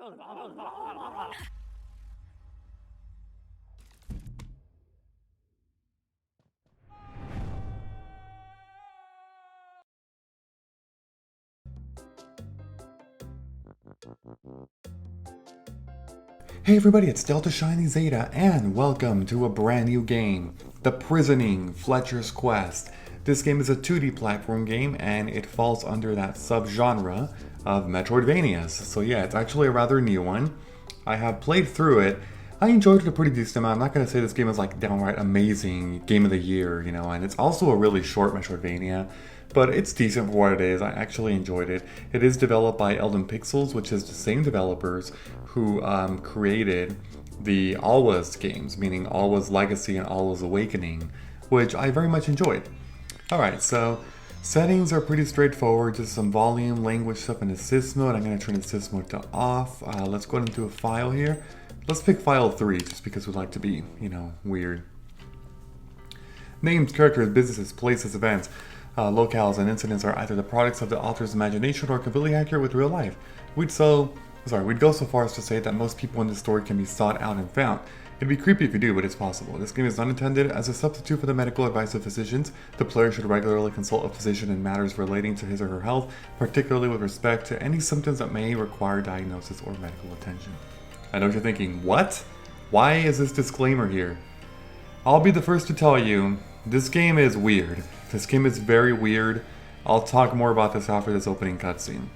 Hey everybody, it's Delta Shiny Zeta, and welcome to a brand new game, The Prisoning Fletcher's Quest. This game is a 2D platform game, and it falls under that subgenre of Metroidvanias. So yeah, it's actually a rather new one. I have played through it. I enjoyed it a pretty decent amount. I'm not going to say this game is like downright amazing, game of the year, and it's also a really short Metroidvania. But it's decent for what it is. I actually enjoyed it. It is developed by Elden Pixels, which is the same developers who created the Alwa's games, meaning Alwa's Legacy and Alwa's Awakening, which I very much enjoyed. Alright, so settings are pretty straightforward, just some volume, language stuff in assist mode. I'm going to turn assist mode to off. Let's go ahead and do a file here. Let's pick file 3, just because we like to be, weird. Names, characters, businesses, places, events. Locales and incidents are either the products of the author's imagination or completely accurate with real life. We'd go so far as to say that most people in this story can be sought out and found. It'd be creepy if you do, but it's possible. This game is not intended as a substitute for the medical advice of physicians. The player should regularly consult a physician in matters relating to his or her health, particularly with respect to any symptoms that may require diagnosis or medical attention. I know what you're thinking, what? Why is this disclaimer here? I'll be the first to tell you, this game is weird. This game is very weird. I'll talk more about this after this opening cutscene.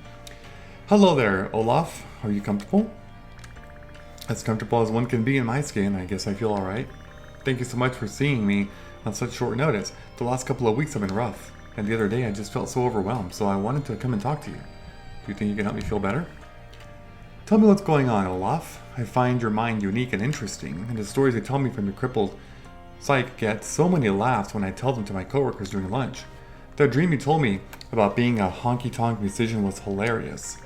Hello there, Olaf. Are you comfortable? As comfortable as one can be in my skin, I guess I feel alright. Thank you so much for seeing me on such short notice. The last couple of weeks have been rough, and the other day I just felt so overwhelmed, so I wanted to come and talk to you. Do you think you can help me feel better? Tell me what's going on, Olaf. I find your mind unique and interesting, and the stories you tell me from your crippled psyche get so many laughs when I tell them to my coworkers during lunch. That dream you told me about being a honky-tonk musician was hilarious.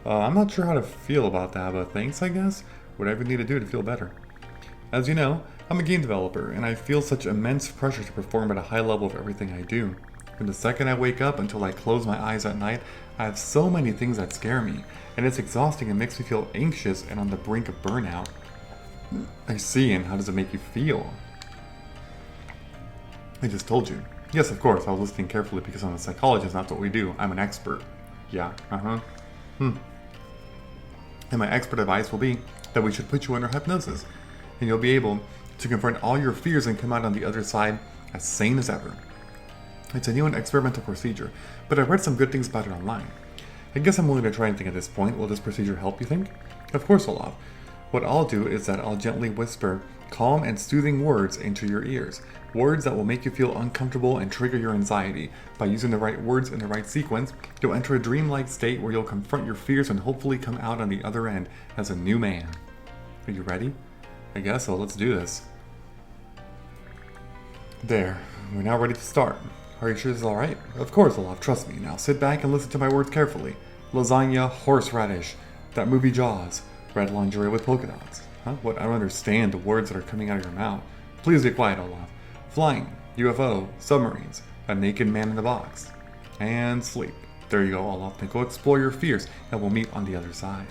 I'm not sure how to feel about that, but thanks, I guess. Whatever you need to do to feel better. As you know, I'm a game developer, and I feel such immense pressure to perform at a high level of everything I do. From the second I wake up until I close my eyes at night, I have so many things that scare me, and it's exhausting and makes me feel anxious and on the brink of burnout. I see, and how does it make you feel? I just told you. Yes, of course, I was listening carefully because I'm a psychologist, that's what we do. I'm an expert. Yeah, And my expert advice will be that we should put you under hypnosis, and you'll be able to confront all your fears and come out on the other side as sane as ever. It's a new and experimental procedure, but I've read some good things about it online. I guess I'm willing to try anything at this point. Will this procedure help, you think? Of course, Olaf. What I'll do is that I'll gently whisper calm and soothing words into your ears. Words that will make you feel uncomfortable and trigger your anxiety. By using the right words in the right sequence, you'll enter a dreamlike state where you'll confront your fears and hopefully come out on the other end as a new man. Are you ready? I guess so, let's do this. There, we're now ready to start. Are you sure this is alright? Of course, Olaf, trust me. Now sit back and listen to my words carefully. Lasagna, horseradish, that movie Jaws, red lingerie with polka dots. Huh? What? I don't understand the words that are coming out of your mouth. Please be quiet, Olaf. Flying, UFO, submarines, a naked man in the box, and sleep. There you go, Olaf. Now go explore your fears, and we'll meet on the other side.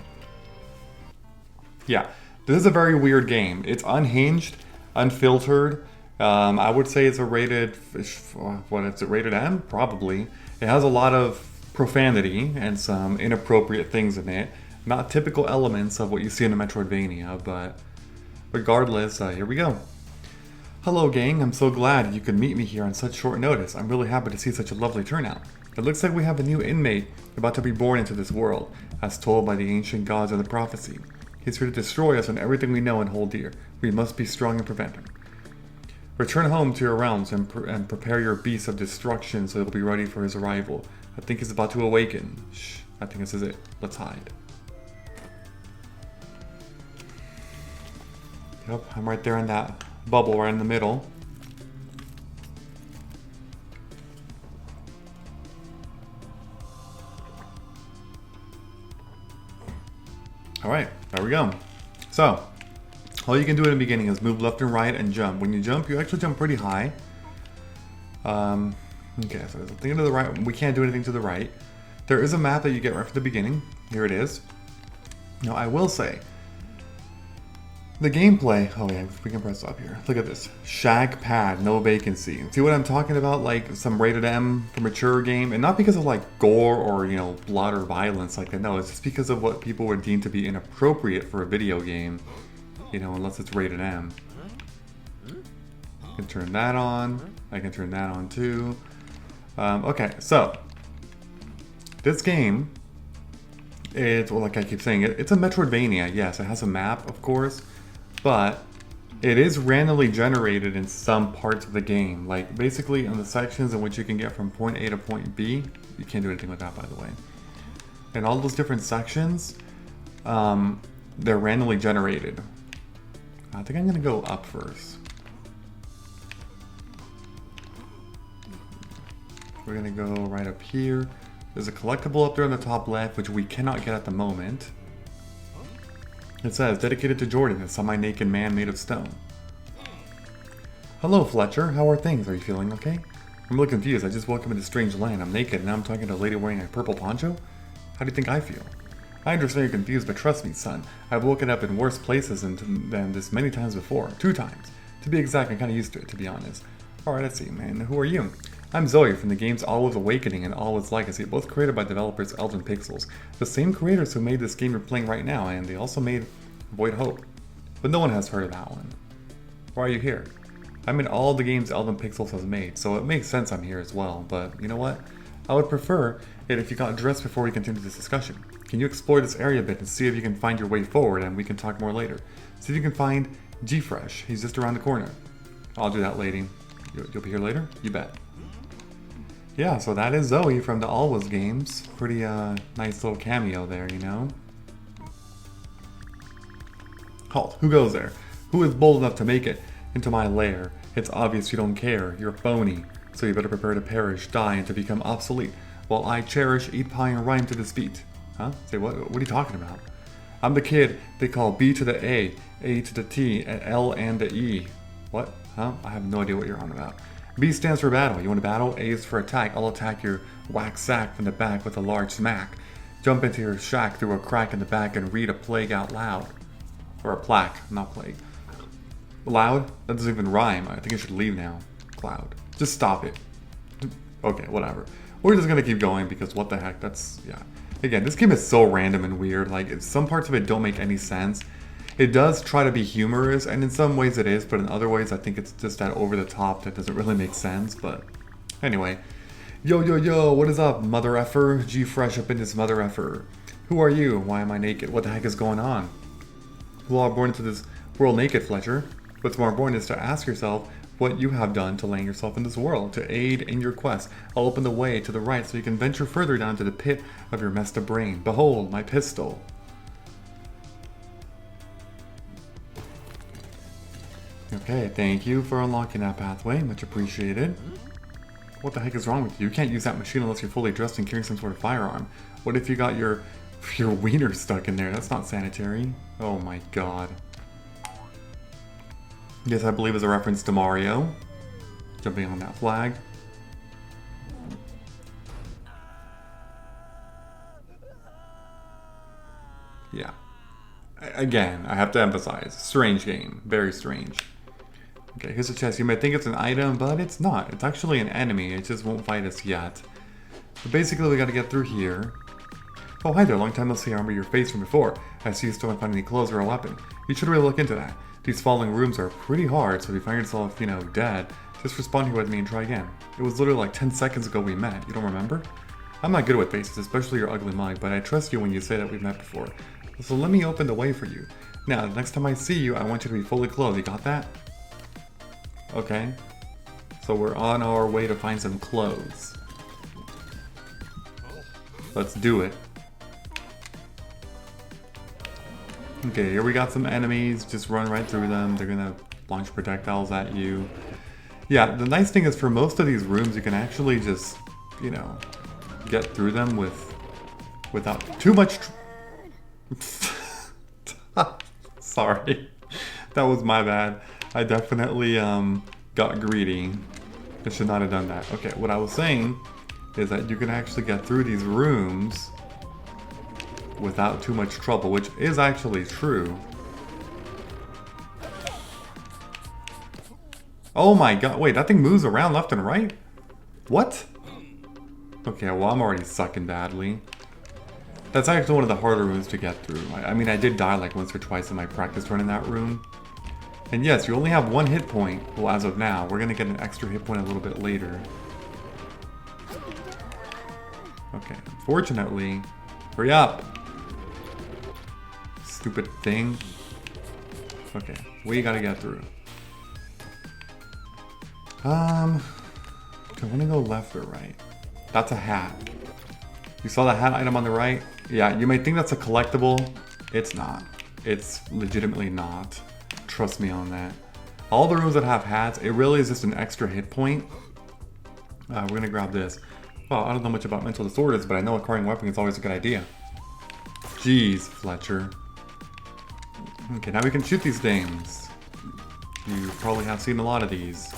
Yeah, this is a very weird game. It's unhinged, unfiltered. I would say it's a rated, what is it, rated M? Probably. It has a lot of profanity and some inappropriate things in it. Not typical elements of what you see in a Metroidvania, but regardless, here we go. Hello gang, I'm so glad you could meet me here on such short notice. I'm really happy to see such a lovely turnout. It looks like we have a new inmate about to be born into this world, as told by the ancient gods in the prophecy. He's here to destroy us and everything we know and hold dear. We must be strong and prevent him. Return home to your realms and prepare your beasts of destruction so they'll be ready for his arrival. I think he's about to awaken. Shh, I think this is it. Let's hide. Yep, I'm right there in that bubble right in the middle. Alright, there we go. So, all you can do in the beginning is move left and right and jump. When you jump, you actually jump pretty high. Okay, so there's a thing to the right. We can't do anything to the right. There is a map that you get right from the beginning. Here it is. Now, I will say, the gameplay, oh yeah, we can press up here. Look at this. Shag pad, no vacancy. See what I'm talking about? Like some rated M for mature game. And not because of like gore or, you know, blood or violence like that. No, it's just because of what people would deem to be inappropriate for a video game. You know, unless it's rated M. I can turn that on. I can turn that on too. Okay, so. This game, it's, well, like I keep saying, it's a Metroidvania. Yes, it has a map, of course. But it is randomly generated in some parts of the game. Like basically in the sections in which you can get from point A to point B. You can't do anything with that, by the way. And all those different sections, they're randomly generated. I think I'm gonna go up first. We're gonna go right up here. There's a collectible up there on the top left, which we cannot get at the moment. It says, dedicated to Jordan, a semi-naked man made of stone. Hello, Fletcher. How are things? Are you feeling okay? I'm a little confused. I just woke up in a strange land. I'm naked, and now I'm talking to a lady wearing a purple poncho? How do you think I feel? I understand you're confused, but trust me, son. I've woken up in worse places than this many times before. 2 times. To be exact, I'm kind of used to it, to be honest. Alright, let's see, man. Who are you? I'm Zoe from the games Olive's Awakening and Olive's Legacy, both created by developers Elden Pixels, the same creators who made this game you're playing right now, and they also made Void Hope. But no one has heard of that one. Why are you here? I'm in all the games Elden Pixels has made, so it makes sense I'm here as well, but you know what? I would prefer it if you got dressed before we continue this discussion. Can you explore this area a bit and see if you can find your way forward, and we can talk more later. See if you can find G-Fresh, he's just around the corner. I'll do that, lady. You'll be here later? You bet. Yeah, so that is Zoe from the Alwa's games. Pretty nice little cameo there, you know? Halt, who goes there? Who is bold enough to make it into my lair? It's obvious you don't care. You're phony. So you better prepare to perish, die, and to become obsolete, while I cherish, eat pie, and rhyme to this beat. Huh? Say what? What are you talking about? I'm the kid they call B to the A to the T, and L and the E. What? Huh? I have no idea what you're on about. B stands for battle. You want to battle? A is for attack. I'll attack your whack sack from the back with a large smack. Jump into your shack through a crack in the back and read a plague out loud. Or a plaque, not plague. Loud? That doesn't even rhyme. I think I should leave now. Cloud. Just stop it. Okay, whatever. We're just gonna keep going because what the heck, that's, yeah. Again, this game is so random and weird. Like, some parts of it don't make any sense. It does try to be humorous, and in some ways it is, but in other ways I think it's just that over the top that doesn't really make sense, but anyway. Yo, what is up, mother effer? G-Fresh up in this mother effer. Who are you? Why am I naked? What the heck is going on? You are born into this world naked, Fletcher. What's more important is to ask yourself what you have done to land yourself in this world, to aid in your quest. I'll open the way to the right so you can venture further down to the pit of your messed up brain. Behold, my pistol. Okay, thank you for unlocking that pathway. Much appreciated. What the heck is wrong with you? You can't use that machine unless you're fully dressed and carrying some sort of firearm. What if you got your wiener stuck in there? That's not sanitary. Oh my god. Yes, I believe is a reference to Mario. Jumping on that flag. Yeah. Again, I have to emphasize, strange game. Very strange. Okay, here's a chest. You may think it's an item, but it's not. It's actually an enemy. It just won't fight us yet. But basically, we gotta get through here. Oh, hi there. Long time no see. I remember your face from before. I see you still haven't found any clothes or a weapon. You should really look into that. These falling rooms are pretty hard, so if you find yourself, you know, dead, just respond here with me and try again. It was literally like 10 seconds ago we met. You don't remember? I'm not good with faces, especially your ugly mug, but I trust you when you say that we've met before. So let me open the way for you. Now, the next time I see you, I want you to be fully clothed. You got that? Okay. So we're on our way to find some clothes. Let's do it. Okay, here we got some enemies. Just run right through them. They're gonna launch projectiles at you. Yeah, the nice thing is for most of these rooms, you can actually just, you know, get through them without too much... Sorry. That was my bad. I definitely got greedy. I should not have done that. Okay, what I was saying is that you can actually get through these rooms without too much trouble, which is actually true. Oh my god, wait, that thing moves around left and right? What? Okay, well, I'm already sucking badly. That's actually one of the harder rooms to get through. I mean, I did die like once or twice in my practice run in that room. And yes, you only have one hit point. Well, as of now, we're gonna get an extra hit point a little bit later. Okay, unfortunately, hurry up! Stupid thing. Okay, we gotta get through. Do I wanna go left or right? That's a hat. You saw that hat item on the right? Yeah, you may think that's a collectible. It's not. It's legitimately not. Trust me on that. All the rooms that have hats, it really is just an extra hit point. We're gonna grab this. Well, I don't know much about mental disorders, but I know acquiring weapons is always a good idea. Jeez, Fletcher. Okay, now we can shoot these things. You probably have seen a lot of these.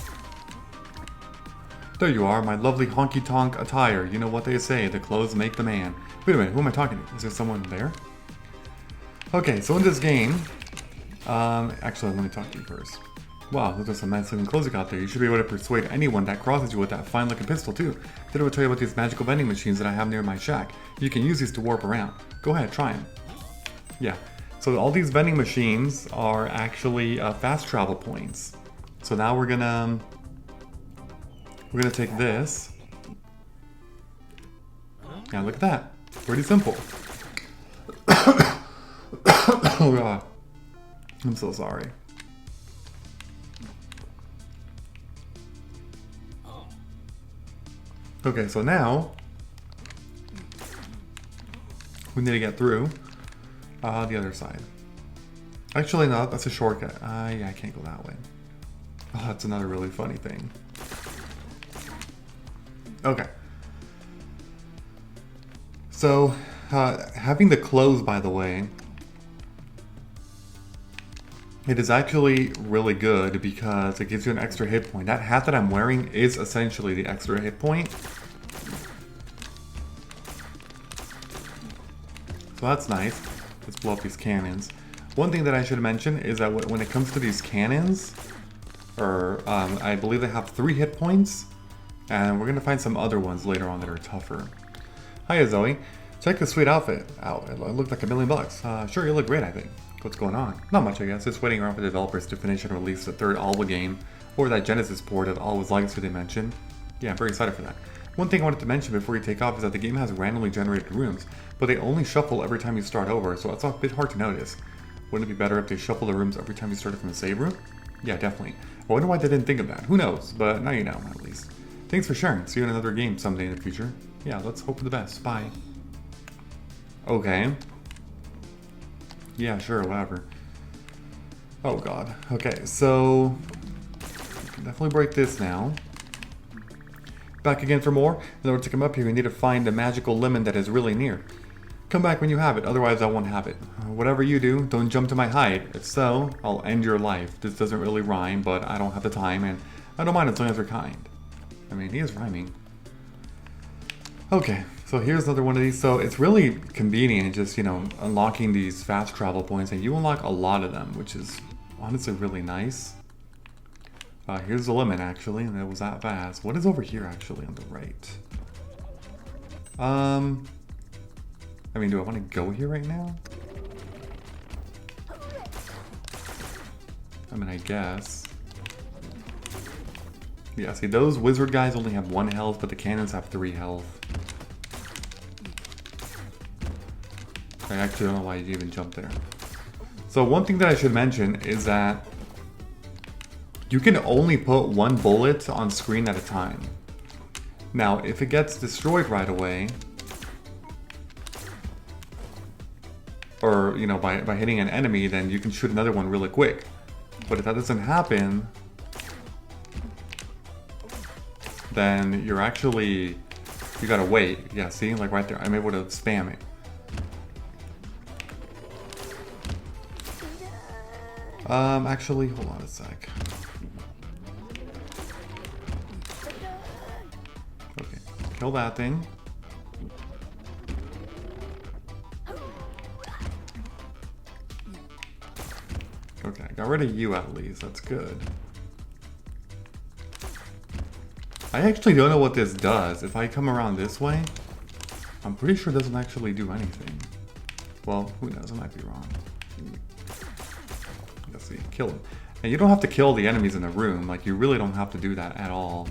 There you are, my lovely honky-tonk attire. You know what they say, the clothes make the man. Wait a minute, who am I talking to? Is there someone there? Okay, so in this game... actually, let me talk to you first. Wow, those are some nice looking clothes you got there. You should be able to persuade anyone that crosses you with that fine looking pistol too. Then I will tell you about these magical vending machines that I have near my shack. You can use these to warp around. Go ahead, try them. Yeah, so all these vending machines are actually fast travel points. So now we're gonna take this. Yeah, look at that. Pretty simple. Oh god. I'm so sorry. Okay, so now we need to get through the other side. Actually, no, that's a shortcut. Yeah, I can't go that way. Oh, that's another really funny thing. Okay. So, having the clothes, by the way, it is actually really good because it gives you an extra hit point. That hat that I'm wearing is essentially the extra hit point. So that's nice. Let's blow up these cannons. One thing that I should mention is that when it comes to these cannons, I believe they have 3 hit points, and we're going to find some other ones later on that are tougher. Hiya Zoe, check this sweet outfit out. It looked like $1 million. Sure, you look great, I think. What's going on? Not much, I guess. Just waiting around for developers to finish and release the 3rd Alba game, or that Genesis port of Alwa's Legacy they mentioned. Yeah, I'm very excited for that. One thing I wanted to mention before you take off is that the game has randomly generated rooms, but they only shuffle every time you start over, so it's a bit hard to notice. Wouldn't it be better if they shuffle the rooms every time you started from the save room? Yeah, definitely. I wonder why they didn't think of that. Who knows? But now you know, at least. Thanks for sharing. See you in another game someday in the future. Yeah, let's hope for the best. Bye. Okay. Yeah, sure, whatever. Oh god. Okay, so... we can definitely break this now. Back again for more. In order to come up here, you need to find a magical lemon that is really near. Come back when you have it, otherwise I won't have it. Whatever you do, don't jump to my hide. If so, I'll end your life. This doesn't really rhyme, but I don't have the time, and I don't mind as long as you're kind. I mean, he is rhyming. Okay, so here's another one of these. So it's really convenient just, you know, unlocking these fast travel points, and you unlock a lot of them, which is honestly really nice. Here's the lemon, actually, and it was that fast. What is over here, actually, on the right? I mean, do I want to go here right now? I mean, I guess. Yeah, see, those wizard guys only have 1 health, but the cannons have 3 health. I actually don't know why you even jumped there. So one thing that I should mention is that you can only put 1 bullet on screen at a time. Now, if it gets destroyed right away, or, you know, by hitting an enemy, then you can shoot another one really quick. But if that doesn't happen, then you're actually, you gotta wait. Yeah, see, like right there, I'm able to spam it. Actually, hold on a sec. Okay, kill that thing. Okay, got rid of you at least. That's good. I actually don't know what this does. If I come around this way, I'm pretty sure it doesn't actually do anything. Well, who knows? I might be wrong. Let's see. Kill him. And you don't have to kill the enemies in the room. Like, you really don't have to do that at all.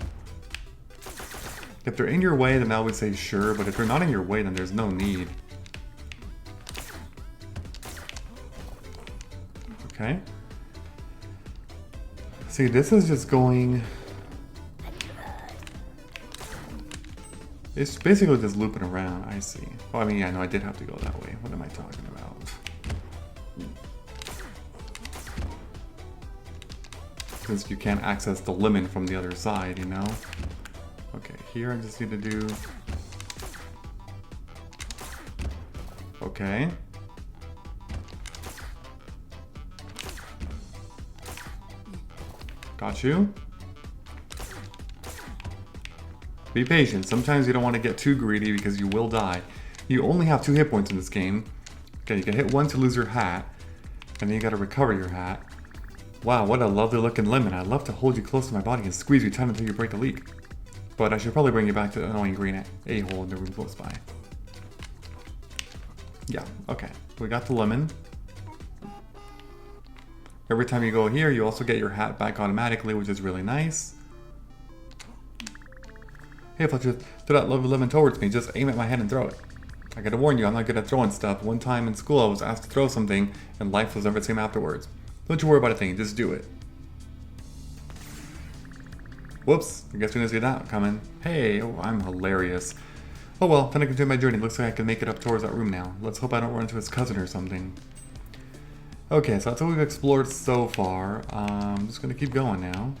If they're in your way, then I would say sure. But if they're not in your way, then there's no need. Okay. See, this is just going... It's basically just looping around, I see. Well, I mean, yeah, no, I did have to go that way. What am I talking about? Because you can't access the lemon from the other side, you know? Okay, here I just need to do... Okay. Got you. Be patient. Sometimes you don't want to get too greedy because you will die. You only have 2 hit points in this game. Okay, you can hit 1 to lose your hat. And then you gotta recover your hat. Wow, what a lovely looking lemon. I'd love to hold you close to my body and squeeze you tight until you break the leak. But I should probably bring you back to the annoying green a-hole in the room close by. Yeah, okay. We got the lemon. Every time you go here, you also get your hat back automatically, which is really nice. Hey Fletcher, throw that lovely lemon towards me. Just aim at my head and throw it. I gotta warn you, I'm not good at throwing stuff. One time in school, I was asked to throw something, and life was never the same afterwards. Don't you worry about a thing, just do it. Whoops, I guess we didn't see that coming. Hey, oh, I'm hilarious. Oh well, time to continue my journey. Looks like I can make it up towards that room now. Let's hope I don't run into his cousin or something. Okay, so that's what we've explored so far. I'm just gonna keep going now.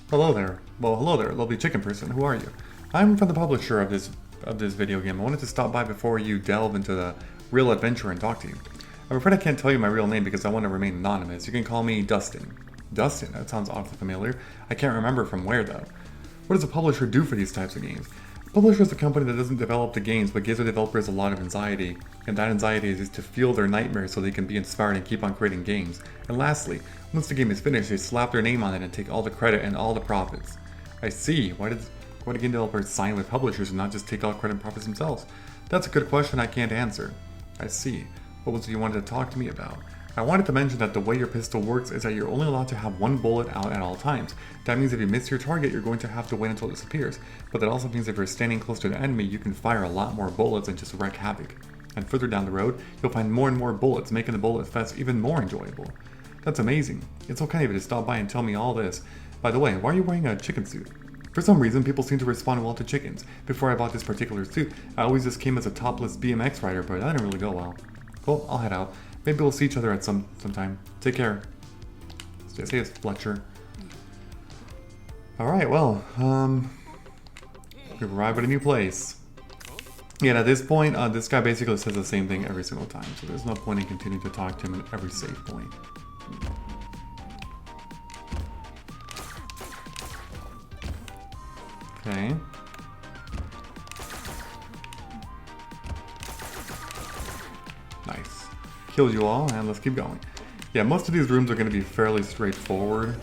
Hello there. Well, hello there, lovely chicken person. Who are you? I'm from the publisher of this video game. I wanted to stop by before you delve into the real adventure and talk to you. I'm afraid I can't tell you my real name because I want to remain anonymous. You can call me Dustin. Dustin? That sounds awfully familiar. I can't remember from where though. What does a publisher do for these types of games? A publisher is a company that doesn't develop the games but gives the developers a lot of anxiety. And that anxiety is to fuel their nightmares so they can be inspired and keep on creating games. And lastly, once the game is finished, they slap their name on it and take all the credit and all the profits. I see. Why do game developers sign with publishers and not just take all credit and profits themselves? That's a good question I can't answer. I see. What was it you wanted to talk to me about? I wanted to mention that the way your pistol works is that you're only allowed to have 1 bullet out at all times. That means if you miss your target, you're going to have to wait until it disappears. But that also means if you're standing close to an enemy, you can fire a lot more bullets and just wreak havoc. And further down the road, you'll find more and more bullets, making the bullet fest even more enjoyable. That's amazing. It's so kind of you to stop by and tell me all this. By the way, why are you wearing a chicken suit? For some reason, people seem to respond well to chickens. Before I bought this particular suit, I always just came as a topless BMX rider, but that didn't really go well. Well, I'll head out. Maybe we'll see each other at sometime. Take care. Stay safe, Fletcher. Alright, well, we've arrived at a new place. Yeah, at this point, this guy basically says the same thing every single time, so there's no point in continuing to talk to him at every save point. Okay. Nice. Killed you all, and let's keep going. Yeah, most of these rooms are going to be fairly straightforward.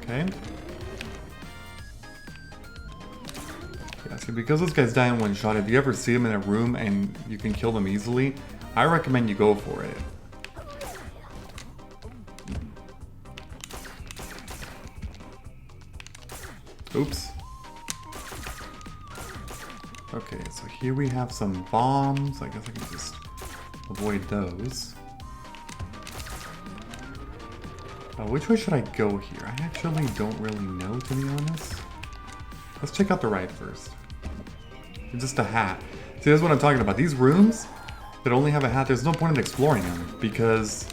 Okay. Yeah, see, because this guy's dying one shot, if you ever see him in a room and you can kill them easily, I recommend you go for it. Oops. Okay, so here we have some bombs. I guess I can just avoid those. Which way should I go here? I actually don't really know, to be honest. Let's check out the right first. Just a hat. See, that's what I'm talking about. These rooms that only have a hat, there's no point in exploring them because,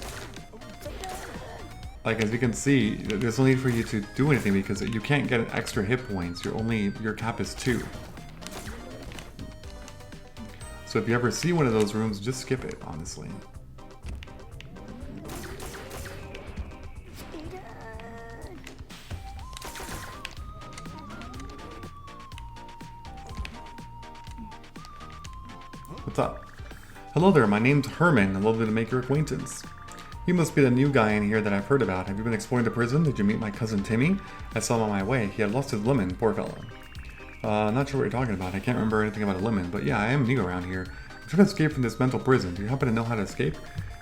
like, as you can see, there's no need for you to do anything because you can't get extra hit points. Your cap is 2. So if you ever see one of those rooms, just skip it, honestly. What's up? Hello there, my name's Herman. Lovely to make your acquaintance. You must be the new guy in here that I've heard about. Have you been exploring the prison? Did you meet my cousin Timmy? I saw him on my way. He had lost his lemon, poor fellow. Not sure what you're talking about. I can't remember anything about a lemon, but yeah, I am new around here. I'm trying to escape from this mental prison. Do you happen to know how to escape?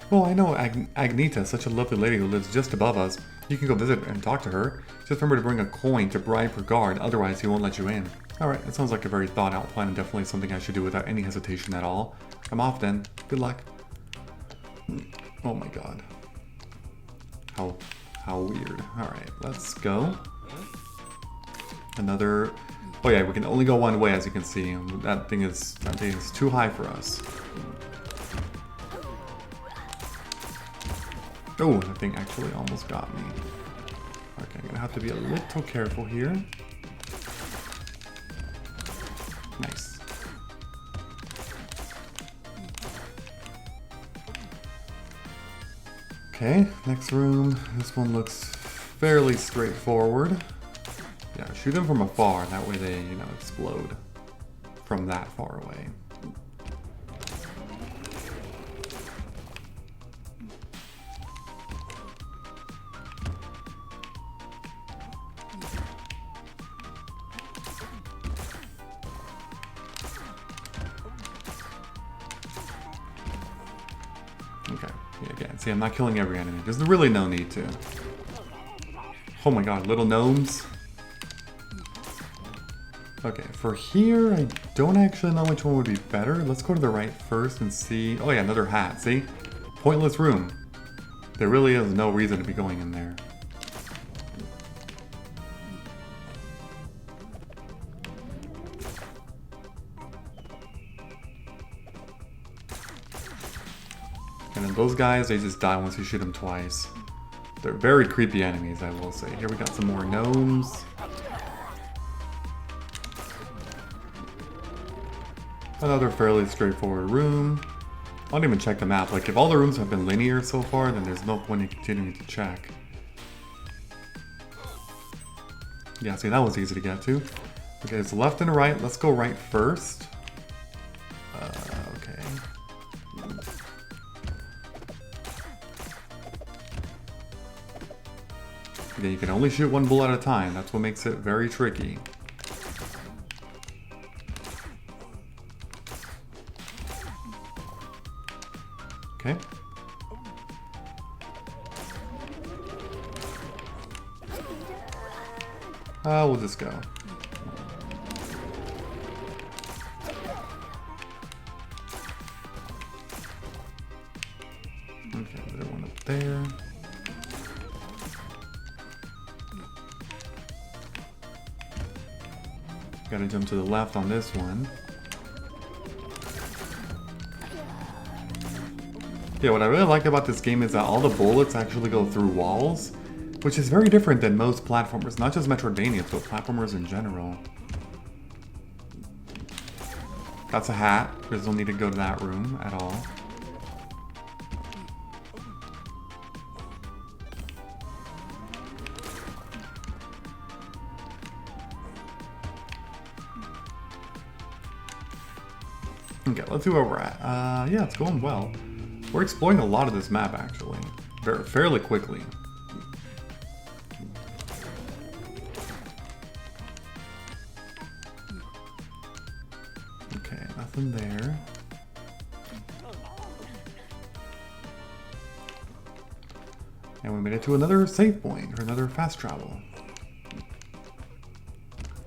Well, I know Agnita, such a lovely lady who lives just above us. You can go visit and talk to her. Just remember to bring a coin to bribe her guard, otherwise he won't let you in. Alright, that sounds like a very thought out plan and definitely something I should do without any hesitation at all. I'm off then. Good luck. Oh my god. How weird. Alright, let's go. Another... Oh yeah, we can only go one way as you can see. That thing is too high for us. Oh, that thing actually almost got me. Okay, I'm gonna have to be a little careful here. Nice. Okay, next room. This one looks fairly straightforward. Yeah, shoot them from afar. That way they, you know, explode from that far away. Okay, yeah, again, see, I'm not killing every enemy. There's really no need to. Oh my god, little gnomes. Okay, for here, I don't actually know which one would be better. Let's go to the right first and see. Oh yeah, another hat, see? Pointless room. There really is no reason to be going in there. And then those guys, they just die once you shoot them twice. They're very creepy enemies, I will say. Here we got some more gnomes. Another fairly straightforward room. I don't even check the map. Like, if all the rooms have been linear so far, then there's no point in continuing to check. Yeah, see, that was easy to get to. Okay, it's left and right. Let's go right first. Okay. Yeah, you can only shoot one bullet at a time. That's what makes it very tricky. Okay. We'll just go. Okay, there's one up there. Gotta jump to the left on this one. Yeah, what I really like about this game is that all the bullets actually go through walls, which is very different than most platformers, not just Metroidvanias, but platformers in general. That's a hat. There's no need to go to that room at all. Okay, let's see where we're at. Yeah, it's going well. We're exploring a lot of this map, actually. Fairly quickly. Okay, nothing there. And we made it to another save point, or another fast travel.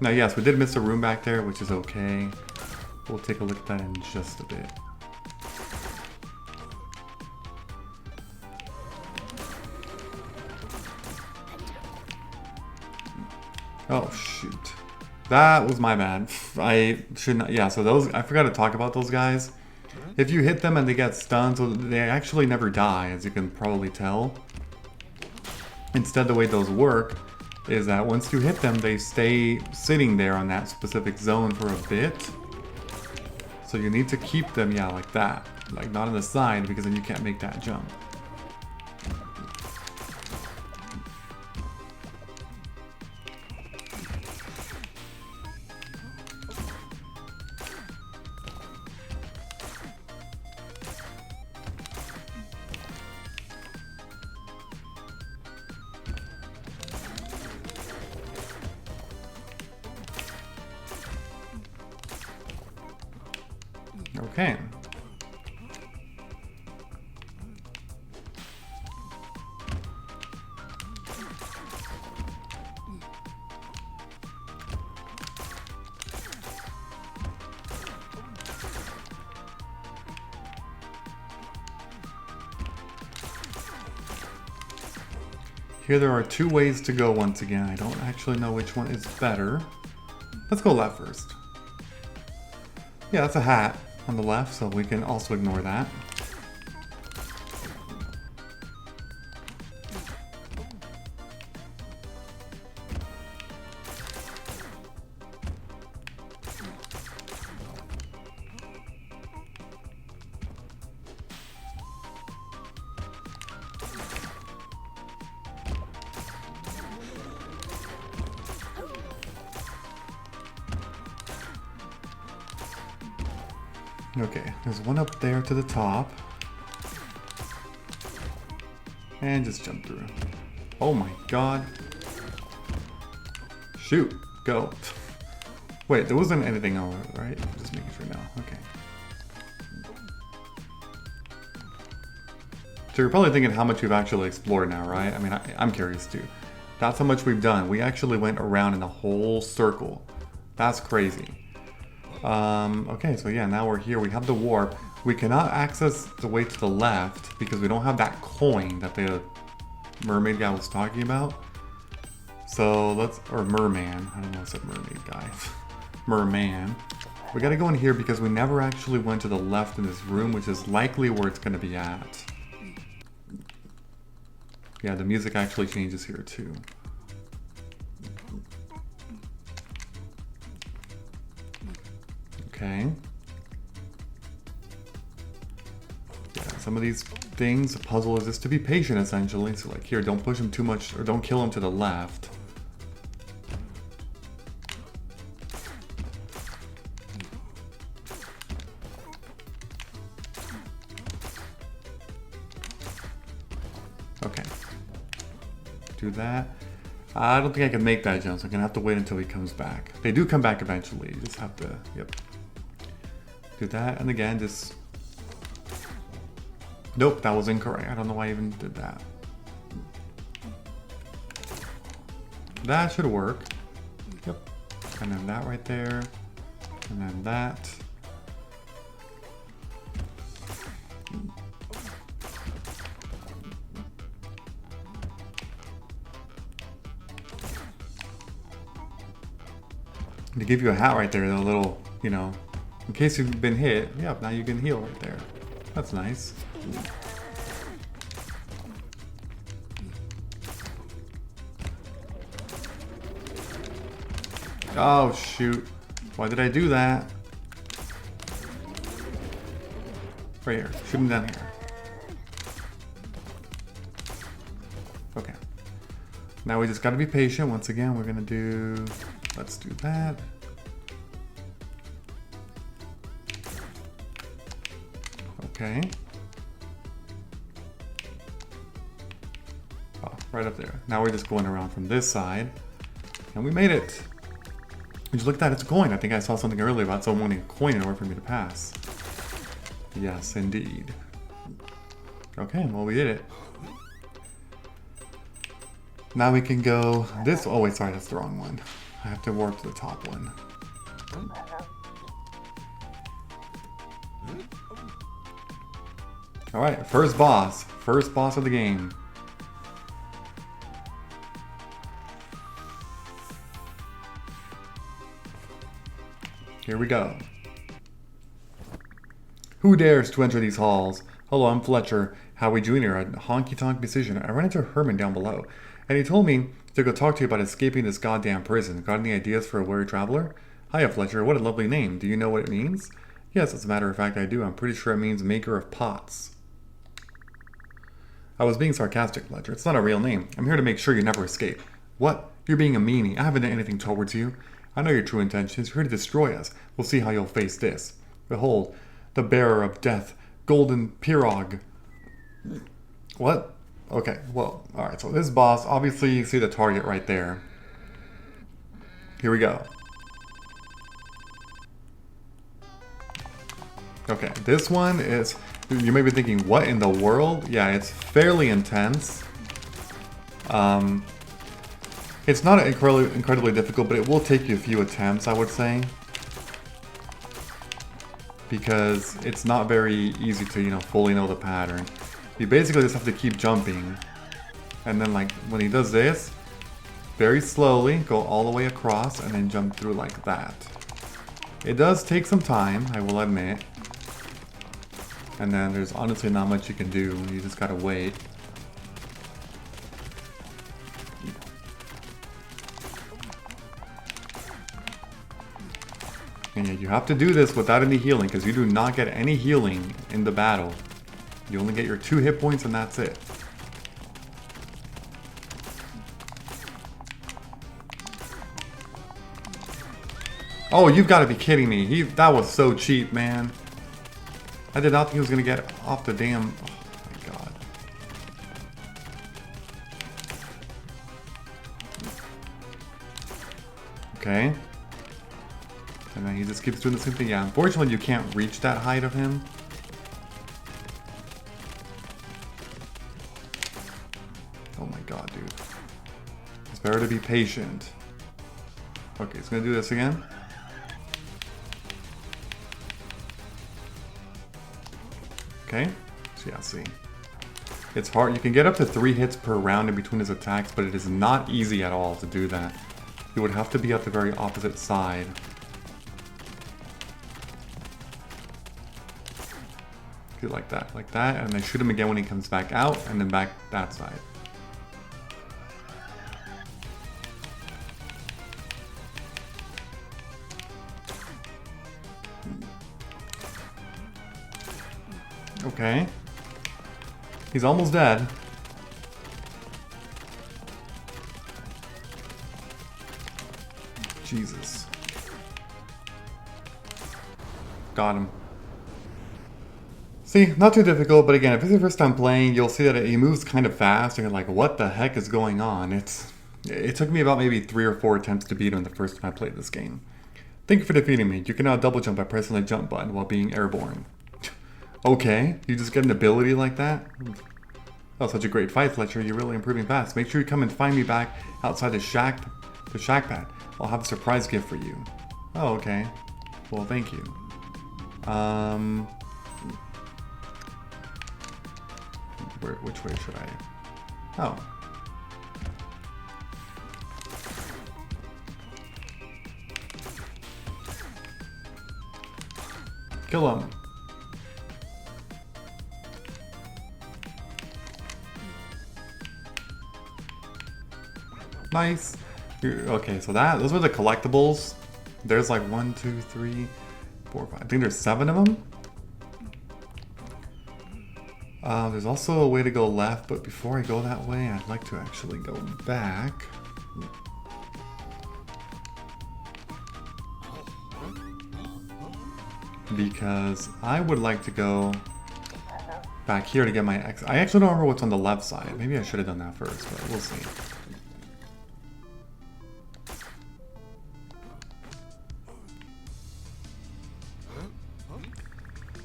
Now, yes, we did miss a room back there, which is okay. We'll take a look at that in just a bit. Oh, shoot. That was my bad. I should not... Yeah, so those... I forgot to talk about those guys. If you hit them and they get stunned, so they actually never die, as you can probably tell. Instead, the way those work is that once you hit them, they stay sitting there on that specific zone for a bit. So you need to keep them, yeah, like that. Like, not on the side, because then you can't make that jump. Okay. Here there are two ways to go once again. I don't actually know which one is better. Let's go left first. Yeah, that's a hat on the left, so we can also ignore that. Okay, there's one up there to the top. And just jump through. Oh my god. Shoot, go. Wait, there wasn't anything over it, right? Just making sure now. Okay. So you're probably thinking how much we've actually explored now, right? I mean, I'm curious too. That's how much we've done. We actually went around in a whole circle. That's crazy. Okay, so yeah, now we're here. We have the warp. We cannot access the way to the left because we don't have that coin that the mermaid guy was talking about. So let's, or merman. I don't know if I said mermaid guy. Merman. We gotta go in here because we never actually went to the left in this room, which is likely where it's gonna be at. Yeah, the music actually changes here too. Okay. Yeah, some of these things, the puzzle is just to be patient essentially. So like here, don't push him too much or don't kill him to the left. Okay. Do that. I don't think I can make that jump, so I'm gonna have to wait until he comes back. They do come back eventually. You just have to, yep. Do that, and again, just... Nope, that was incorrect. I don't know why I even did that. That should work. Yep. And then that right there. And then that. To give you a hat right there, the little, you know, in case you've been hit, yeah, now you can heal right there. That's nice. Oh, shoot. Why did I do that? Right here. Shoot him down here. Okay. Now we just gotta be patient. Once again, we're gonna do... Let's do that. Okay. Oh, right up there. Now we're just going around from this side. And we made it. Would you look at that? It's a coin. I think I saw something earlier about someone wanting a coin in order for me to pass. Yes, indeed. Okay, well we did it. Now we can go this... Oh wait, sorry, that's the wrong one. I have to warp to the top one. Alright, first boss. First boss of the game. Here we go. Who dares to enter these halls? Hello, I'm Fletcher, Howie Jr., a honky-tonk musician. I ran into Herman down below, and he told me to go talk to you about escaping this goddamn prison. Got any ideas for a weary traveler? Hiya, Fletcher. What a lovely name. Do you know what it means? Yes, as a matter of fact, I do. I'm pretty sure it means maker of pots. I was being sarcastic, Fletcher. It's not a real name. I'm here to make sure you never escape. What? You're being a meanie. I haven't done anything towards you. I know your true intentions. You're here to destroy us. We'll see how you'll face this. Behold, the bearer of death, golden pirog. What? Okay, well, alright, so this boss, obviously you see the target right there. Here we go. Okay, this one is, you may be thinking, what in the world? Yeah, it's fairly intense. It's not incredibly difficult, but it will take you a few attempts, I would say. Because it's not very easy to, you know, fully know the pattern. You basically just have to keep jumping. And then, like, when he does this, very slowly go all the way across and then jump through like that. It does take some time, I will admit. And then there's honestly not much you can do. You just gotta wait. And yeah, you have to do this without any healing, because you do not get any healing in the battle. You only get your 2 hit points and that's it. Oh, you've got to be kidding me. That was so cheap, man. I did not think he was going to get off the damn... Oh my god. Okay. And then he just keeps doing the same thing. Yeah, unfortunately you can't reach that height of him. Oh my god, dude. It's better to be patient. Okay, he's gonna do this again. Okay, so yeah, see. It's hard. You can get up to 3 hits per round in between his attacks, but it is not easy at all to do that. You would have to be at the very opposite side. Like that, and then shoot him again when he comes back out, and then back that side. Okay. He's almost dead. Jesus. Got him. See, not too difficult, but again, if it's your first time playing, you'll see that he moves kind of fast, and you're like, what the heck is going on? It took me about maybe 3 or 4 attempts to beat him the first time I played this game. Thank you for defeating me. You can now double jump by pressing the jump button while being airborne. Okay, you just get an ability like that? Oh, such a great fight, Fletcher. You're really improving fast. Make sure you come and find me back outside the shack pad. I'll have a surprise gift for you. Oh, okay. Well, thank you. Which way should I? Oh. Kill him. Nice. Okay, so those were the collectibles. There's like 1, 2, 3, 4, 5. I think there's 7 of them. There's also a way to go left, but before I go that way, I'd like to actually go back. Because I would like to go back here to get my X. I actually don't remember what's on the left side. Maybe I should have done that first, but we'll see.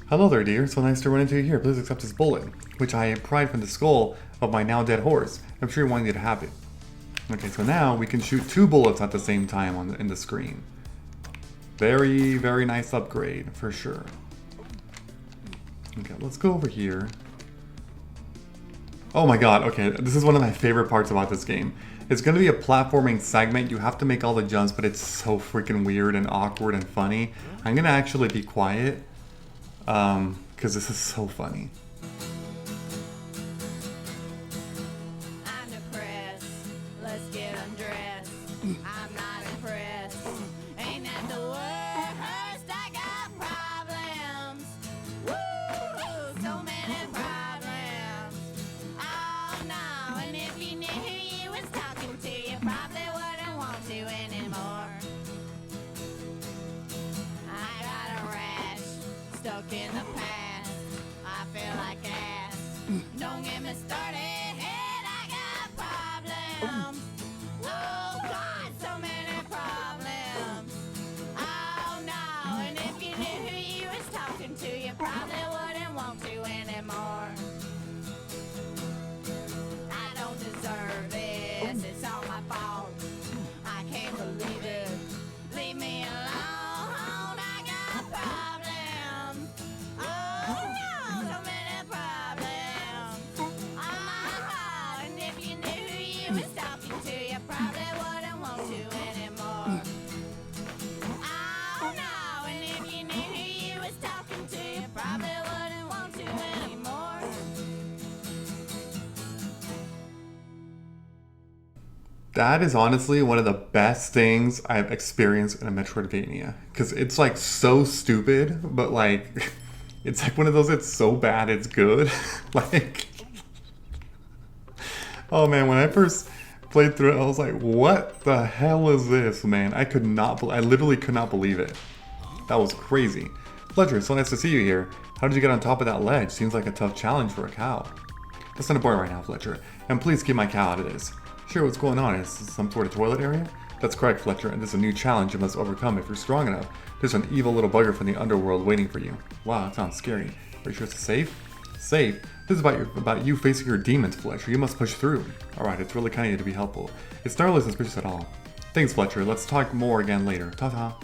Hello there, dear. So nice to run into you here. Please accept this bullet, which I pried from the skull of my now dead horse. I'm sure you wanted you to have it. Okay, so now we can shoot 2 bullets at the same time in the screen. Very, very nice upgrade, for sure. Okay, let's go over here. Oh my god, okay, this is one of my favorite parts about this game. It's going to be a platforming segment. You have to make all the jumps, but it's so freaking weird and awkward and funny. I'm going to actually be quiet. Because this is so funny. I'm depressed. Let's get undressed. I'm not impressed. Ain't that the worst? I got problems. Woo! So many problems. Oh no! And if you knew who you was talking to, you probably wouldn't want to anymore. I got a rash stuck in the past. I feel like That is honestly one of the best things I've experienced in a Metroidvania. Because it's like so stupid, but like, it's like one of those, it's so bad it's good. Like, oh man, when I first played through it, I was like, what the hell is this, man? I could not, I literally could not believe it. That was crazy. Fletcher, so nice to see you here. How did you get on top of that ledge? Seems like a tough challenge for a cow. That's not important right now, Fletcher. And please keep my cow out of this. Sure, what's going on? Is this some sort of toilet area? That's correct, Fletcher, and this is a new challenge you must overcome if you're strong enough. There's an evil little bugger from the underworld waiting for you. Wow, that sounds scary. Are you sure it's safe? Safe? This is about you facing your demons, Fletcher. You must push through. Alright, it's really kind of you to be helpful. It's not really suspicious at all. Thanks, Fletcher. Let's talk more again later. Ta-ta.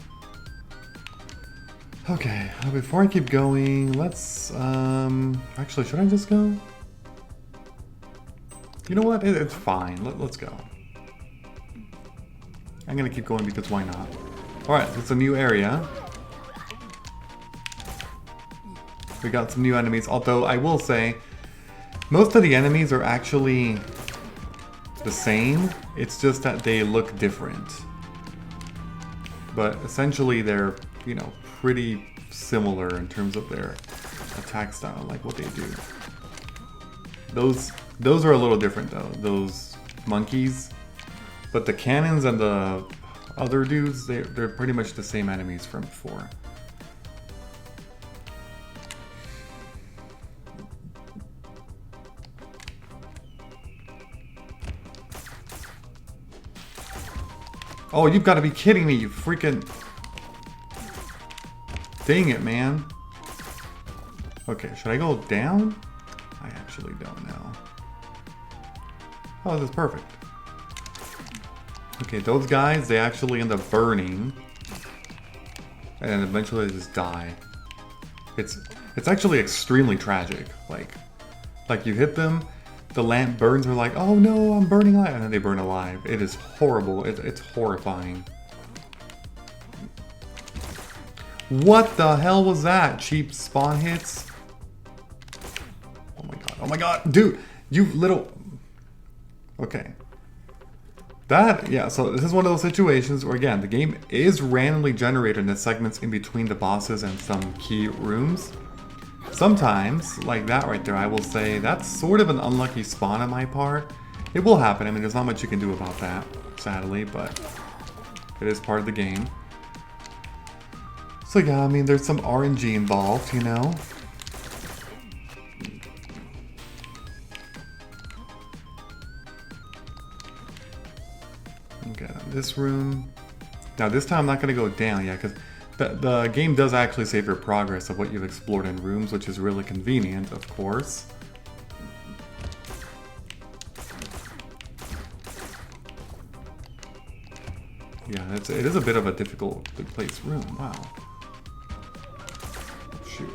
Okay, before I keep going, let's, actually, should I just go? You know what? It's fine. Let's go. I'm gonna keep going because why not? Alright, it's a new area. We got some new enemies, although I will say, most of the enemies are actually the same. It's just that they look different. But essentially they're, you know, pretty similar in terms of their attack style, like what they do. Those are a little different though, those monkeys. But the cannons and the other dudes, they're pretty much the same enemies from before. Oh, you've got to be kidding me, you freaking... Dang it, man. Okay, should I go down? I actually don't know. Oh, this is perfect. Okay, those guys, they actually end up burning. And eventually they just die. It's actually extremely tragic. Like you hit them, the lamp burns, they're like, oh no, I'm burning alive. And then they burn alive. It is horrible. It's horrifying. What the hell was that? Cheap spawn hits? Oh my god. Oh my god. Dude, you little... Okay. Yeah, so this is one of those situations where, again, the game is randomly generated in the segments in between the bosses and some key rooms. Sometimes, like that right there, I will say that's sort of an unlucky spawn on my part. It will happen. I mean, there's not much you can do about that, sadly, but it is part of the game. So yeah, I mean, there's some RNG involved, you know? Okay, this room. Now this time I'm not going to go down yet, because the game does actually save your progress of what you've explored in rooms, which is really convenient, of course. Yeah, it is a bit of a difficult to place room. Wow. Shoot.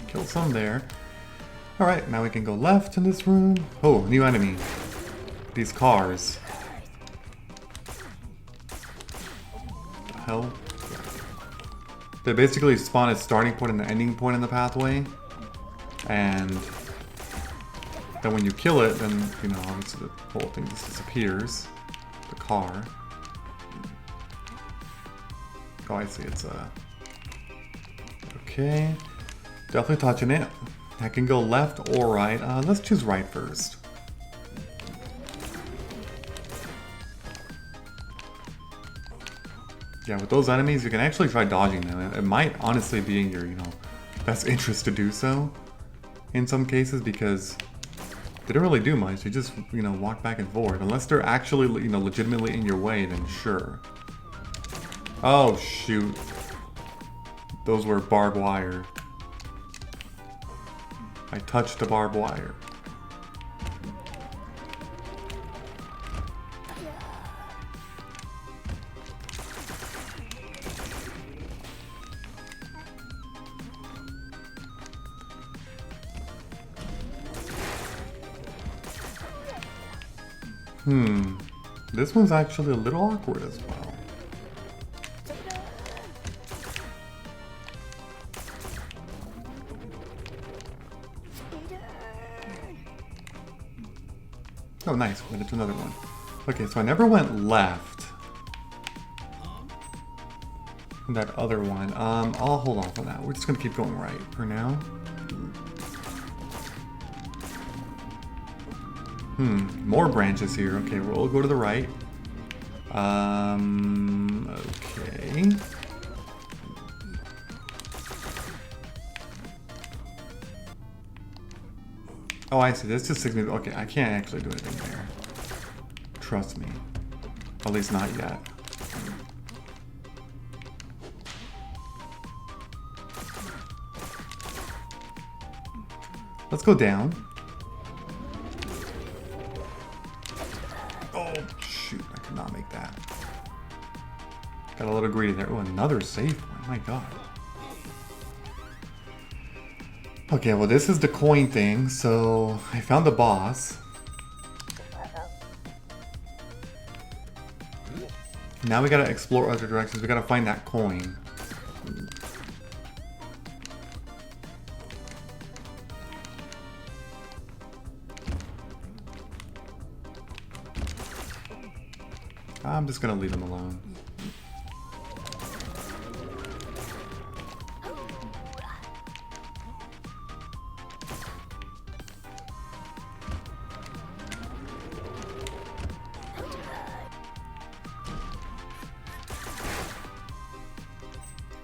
Kill some there. Alright, now we can go left in this room. Oh, new enemy. These cars. What the hell? They basically spawn a starting point and an ending point in the pathway. And then when you kill it, then, you know, obviously the whole thing just disappears. The car. Oh, I see, it's okay. Definitely touching it. I can go left or right. Let's choose right first. Yeah, with those enemies, you can actually try dodging them. It might honestly be in your, you know, best interest to do so in some cases, because they don't really do much. They just, you know, walk back and forth. Unless they're actually, you know, legitimately in your way, then sure. Oh, shoot. Those were barbed wire. I touched the barbed wire. This one's actually a little awkward as well. Oh, nice. Went into another one. Okay, so I never went left. And that other one. I'll hold off on that. We're just gonna keep going right for now. More branches here. Okay, we'll go to the right. Okay. Oh, I see. This just signals. Okay, I can't actually do anything there. Trust me. At least not yet. Let's go down. Oh, shoot. I could not make that. Got a little greedy there. Oh, another safe one. My god. Okay, well, this is the coin thing. So I found the boss. Now we gotta explore other directions. We gotta find that coin. I'm just gonna leave him alone.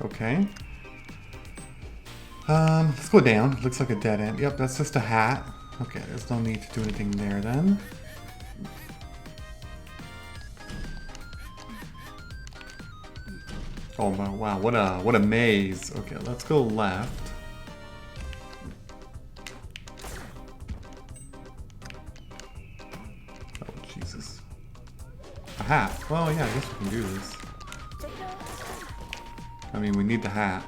Okay. Let's go down. Looks like a dead end. Yep, that's just a hat. Okay, there's no need to do anything there then. Oh wow, what a maze. Okay, let's go left. Oh Jesus. A hat. Well yeah, I guess we can do this. I mean, we need the hat.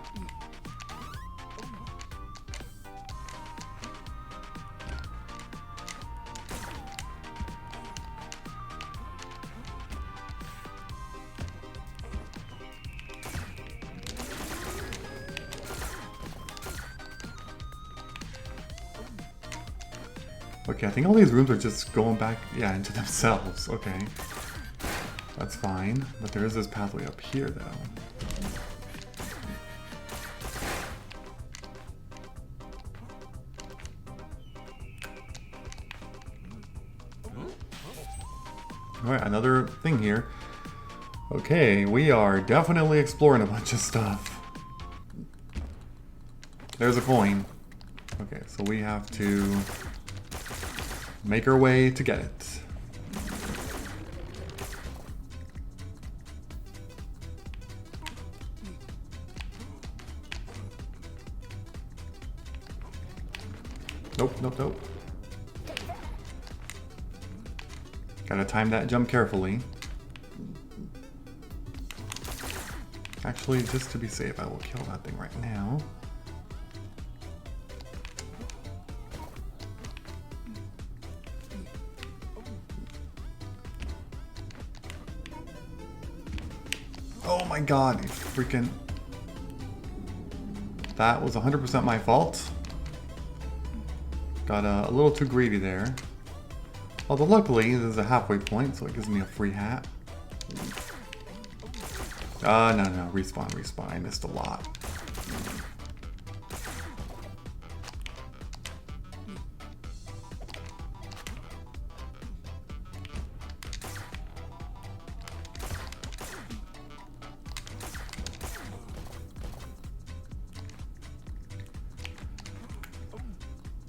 Okay, I think all these rooms are just going back, yeah, into themselves. Okay. That's fine. But there is this pathway up here, though. Alright, another thing here. Okay, we are definitely exploring a bunch of stuff. There's a coin. Okay, so we have to make our way to get it. Nope, nope, nope. Gotta time that jump carefully. Actually, just to be safe, I will kill that thing right now. Oh my god, you freaking... That was 100% my fault. Got a little too greedy there. Although luckily, this is a halfway point, so it gives me a free hat. No, respawn, respawn. I missed a lot.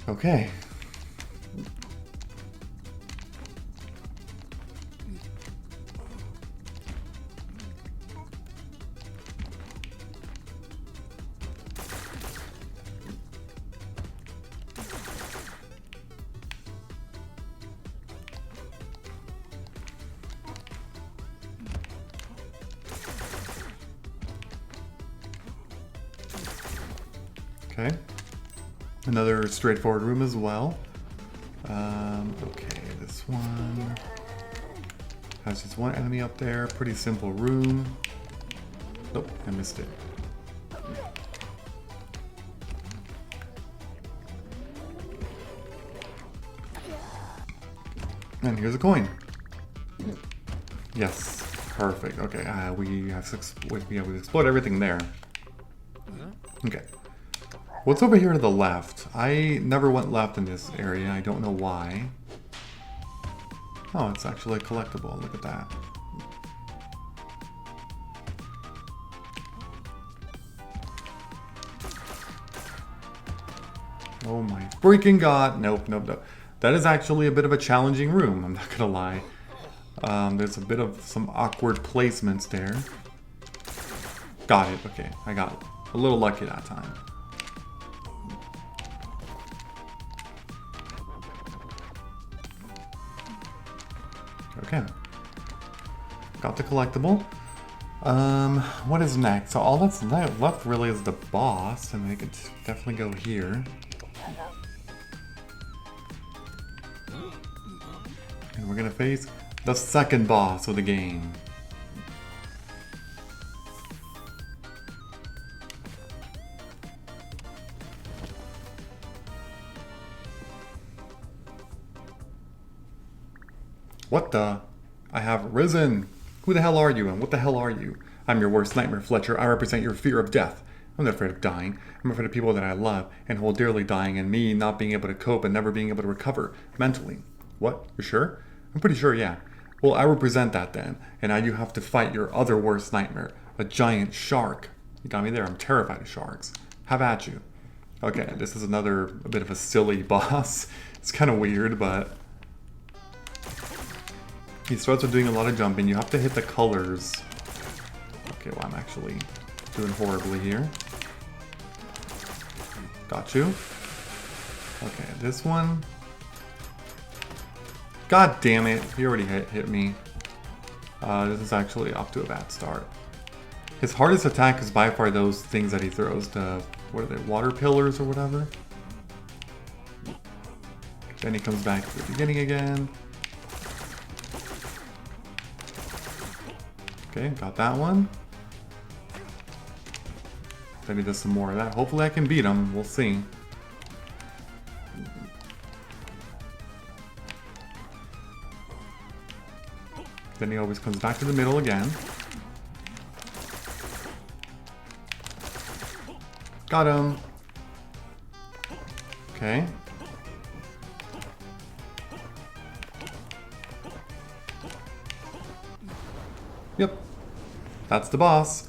Okay. Okay. Another straightforward room as well. Okay, this one. Has just one enemy up there. Pretty simple room. Nope, I missed it. And here's a coin. Yes, perfect. Okay, we've explored everything there. Okay. What's over here to the left? I never went left in this area. I don't know why. Oh, it's actually collectible. Look at that. Oh my freaking god. Nope, nope, nope. That is actually a bit of a challenging room, I'm not gonna lie. There's a bit of some awkward placements there. Got it, okay. I got a little lucky that time. Okay. Got the collectible. What is next? So all that's left really is the boss, and I could definitely go here. And we're gonna face the second boss of the game. What the? I have risen! Who the hell are you and what the hell are you? I'm your worst nightmare, Fletcher. I represent your fear of death. I'm not afraid of dying. I'm afraid of people that I love and hold dearly dying and me not being able to cope and never being able to recover mentally. What? You're sure? I'm pretty sure, yeah. Well, I represent that then, and now you have to fight your other worst nightmare, a giant shark. You got me there. I'm terrified of sharks. Have at you. Okay, this is a bit of a silly boss. It's kind of weird, but he starts with doing a lot of jumping. You have to hit the colors. Okay, well, I'm actually doing horribly here. Got you. Okay, this one. God damn it. He already hit me. This is actually off to a bad start. His hardest attack is by far those things that he throws. What are they? Water pillars or whatever? Then he comes back to the beginning again. Okay, got that one. Then he does some more of that. Hopefully I can beat him. We'll see. Then he always comes back to the middle again. Got him. Okay. Yep. That's the boss.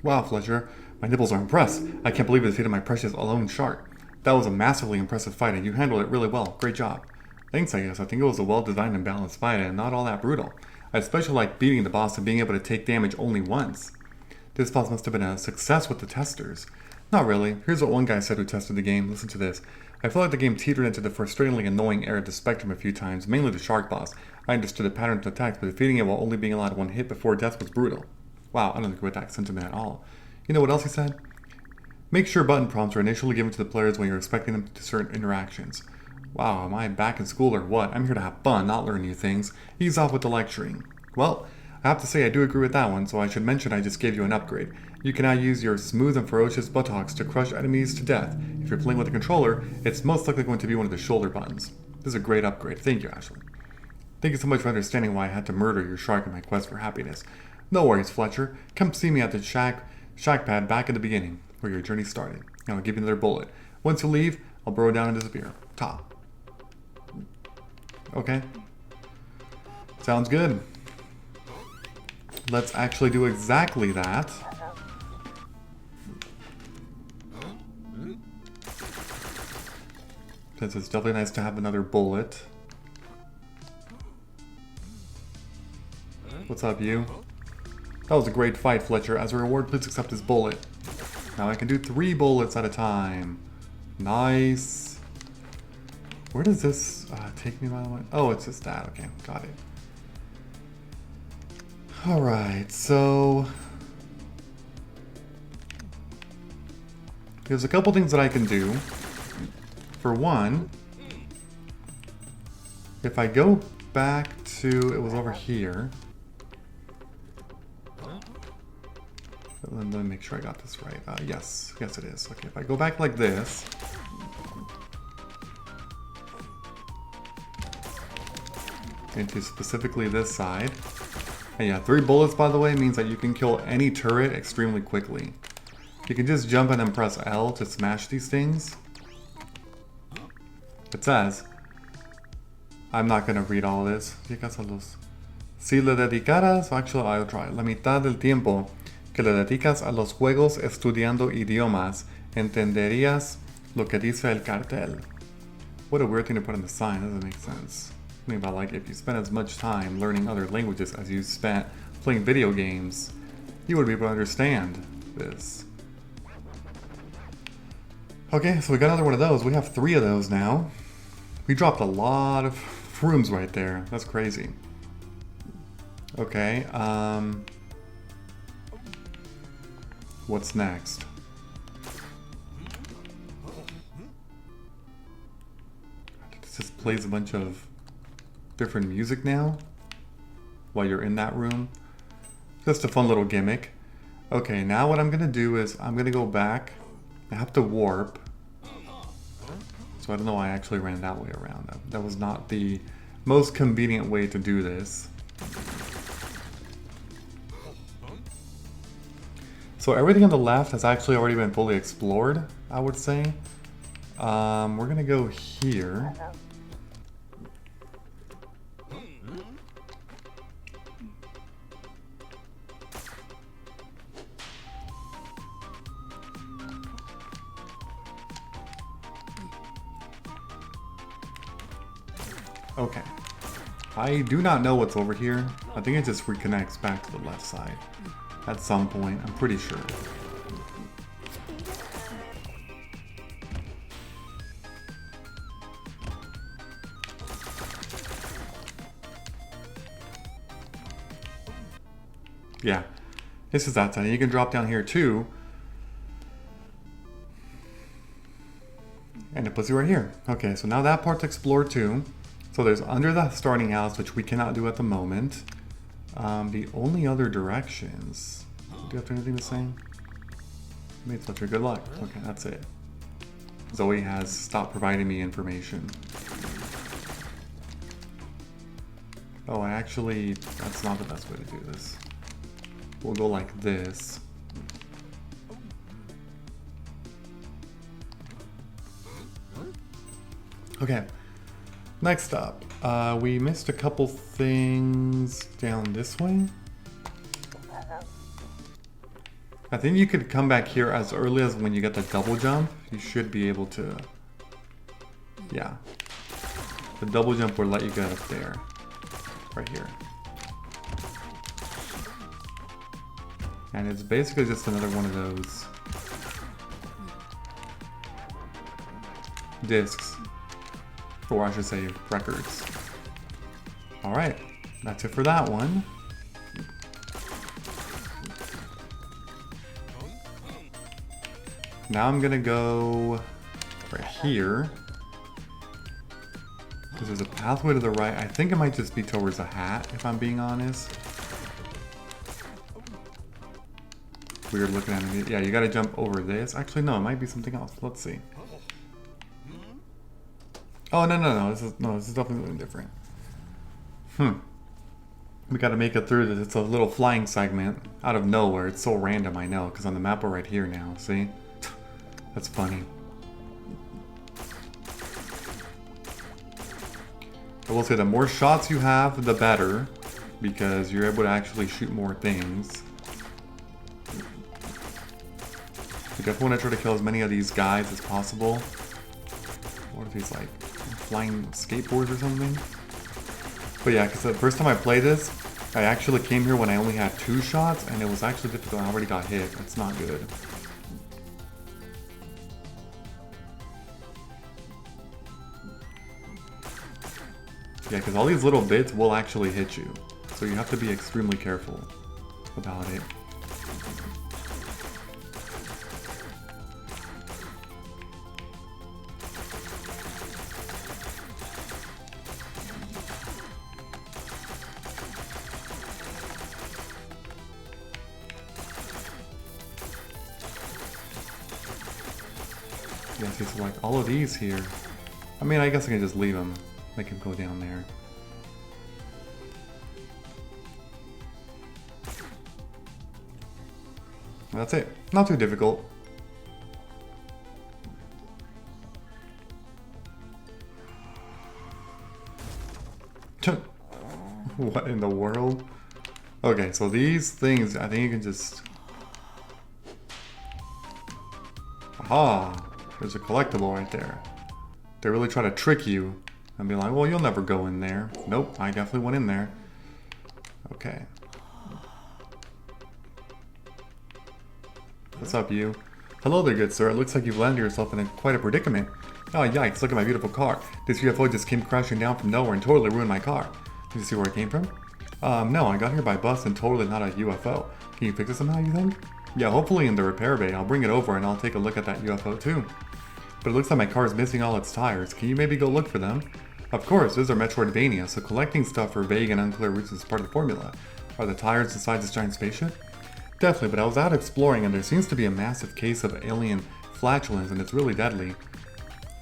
Wow, Fletcher. My nipples are impressed. I can't believe it defeated my precious alone shark. That was a massively impressive fight and you handled it really well. Great job. Thanks, I guess. I think it was a well-designed and balanced fight and not all that brutal. I especially like beating the boss and being able to take damage only once. This boss must have been a success with the testers. Not really. Here's what one guy said who tested the game. Listen to this. I felt like the game teetered into the frustratingly annoying area of the spectrum a few times, mainly the shark boss. I understood the pattern of attacks, but defeating it while only being allowed one hit before death was brutal. Wow, I don't agree with that sentiment at all. You know what else he said? Make sure button prompts are initially given to the players when you're expecting them to do certain interactions. Wow, am I back in school or what? I'm here to have fun, not learn new things. Ease off with the lecturing. Well, I have to say I do agree with that one, so I should mention I just gave you an upgrade. You can now use your smooth and ferocious buttocks to crush enemies to death. If you're playing with a controller, it's most likely going to be one of the shoulder buttons. This is a great upgrade. Thank you, Ashley. Thank you so much for understanding why I had to murder your shark in my quest for happiness. No worries, Fletcher. Come see me at the shack pad back at the beginning, where your journey started. And I'll give you another bullet. Once you leave, I'll burrow down and disappear. Top. Okay. Sounds good. Let's actually do exactly that. Since it's definitely nice to have another bullet. What's up, you? That was a great fight, Fletcher. As a reward, please accept this bullet. Now I can do 3 bullets at a time. Nice. Where does this take me, by the way? Oh, it's just that. Okay, got it. Alright, so There's a couple things that I can do. For one, if I go back to, it was over here. Let me make sure I got this right. Yes it is. Okay, if I go back like this. Into specifically this side. And yeah, 3 bullets, by the way, means that you can kill any turret extremely quickly. You can just jump in and press L to smash these things. It says, I'm not going to read all of this. Si le dedicaras, actually I'll try. La mitad del tiempo que le dedicas a los juegos estudiando idiomas, entenderías lo que dice el cartel. What a weird thing to put in the sign, doesn't make sense. Think about, like, if you spent as much time learning other languages as you spent playing video games, you would be able to understand this. Okay, so we got another one of those. We have 3 of those now. We dropped a lot of rooms right there. That's crazy. Okay, what's next? This just plays a bunch of different music now while you're in that room. Just a fun little gimmick. Okay, now what I'm gonna do is I'm gonna go back. I have to warp. So I don't know why I actually ran that way around. That was not the most convenient way to do this. So everything on the left has actually already been fully explored, I would say. We're gonna go here. Okay. I do not know what's over here. I think it just reconnects back to the left side at some point, I'm pretty sure. Yeah, this is that side. You can drop down here too. And it puts you right here. Okay, so now that part's explored too. So there's under the starting house, which we cannot do at the moment. The only other directions. Do you have to do anything to say? Made such a good luck. Okay, that's it. Zoe has stopped providing me information. Oh, that's not the best way to do this. We'll go like this. Okay. Next up, we missed a couple things down this way. I think you could come back here as early as when you get the double jump. You should be able to... Yeah. The double jump will let you get up there. Right here. And it's basically just another one of those discs. Or I should say records. Alright, that's it for that one. Now I'm gonna go right here. Because there's a pathway to the right. I think it might just be towards a hat, if I'm being honest. Weird looking at it. Yeah, you gotta jump over this. Actually, no, it might be something else. Let's see. Oh, no. This is definitely something different. We gotta make it through this. It's a little flying segment out of nowhere. It's so random, I know, because on the map we're right here now, see? That's funny. I will say the more shots you have, the better, because you're able to actually shoot more things. You definitely want to try to kill as many of these guys as possible. What if he's like flying skateboards or something? But yeah, because the first time I played this, I actually came here when I only had 2 shots, and it was actually difficult. I already got hit. That's not good. Yeah, because all these little bits will actually hit you. So you have to be extremely careful about it. see, so like all of these here. I mean, I guess I can just leave them. Make him go down there. That's it. Not too difficult. What in the world? Okay, so these things, I think you can just... Aha! There's a collectible right there. They really try to trick you and be like, well, you'll never go in there. Nope, I definitely went in there. Okay. What's up, you? Hello there, good sir. It looks like you've landed yourself in quite a predicament. Oh, yikes, look at my beautiful car. This UFO just came crashing down from nowhere and totally ruined my car. Did you see where it came from? No, I got here by bus and totally not a UFO. Can you fix it somehow, you think? Yeah, hopefully in the repair bay. I'll bring it over and I'll take a look at that UFO too. But it looks like my car is missing all its tires. Can you maybe go look for them? Of course, these are Metroidvania, so collecting stuff for vague and unclear routes is part of the formula. Are the tires inside this giant spaceship? Definitely, but I was out exploring and there seems to be a massive case of alien flatulence and it's really deadly.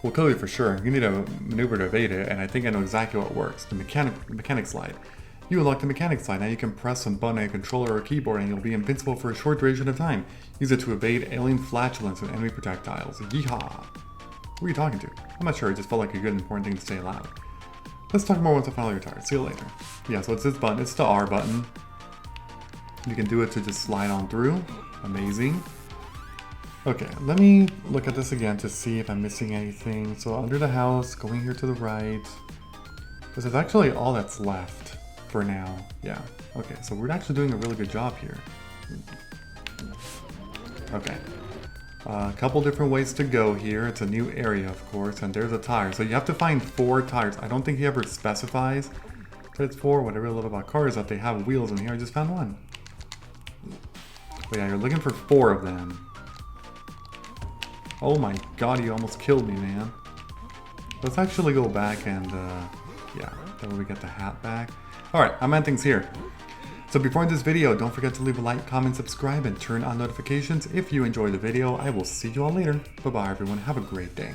Well, clearly for sure. You need a maneuver to evade it, and I think I know exactly what works. The mechanic slide. You unlock the mechanic slide. Now you can press some button on a controller or keyboard and you'll be invincible for a short duration of time. Use it to evade alien flatulence and enemy projectiles. Yeehaw! Who are you talking to? I'm not sure, it just felt like a good important thing to say aloud. Let's talk more once I finally retire. See you later. Yeah, so it's this button. It's the R button. You can do it to just slide on through. Amazing. Okay, let me look at this again to see if I'm missing anything. So under the house, going here to the right. This is actually all that's left for now. Yeah, okay, so we're actually doing a really good job here. Okay. A couple different ways to go here. It's a new area, of course, and there's a tire. So you have to find 4 tires. I don't think he ever specifies that it's 4. What I really love about cars is that they have wheels in here. I just found 1. But yeah, you're looking for 4 of them. Oh my god, you almost killed me, man. Let's actually go back and, yeah, that way we get the hat back. Alright, I'm ending things here. So before this video, don't forget to leave a like, comment, subscribe, and turn on notifications if you enjoyed the video. I will see you all later. Bye-bye, everyone. Have a great day.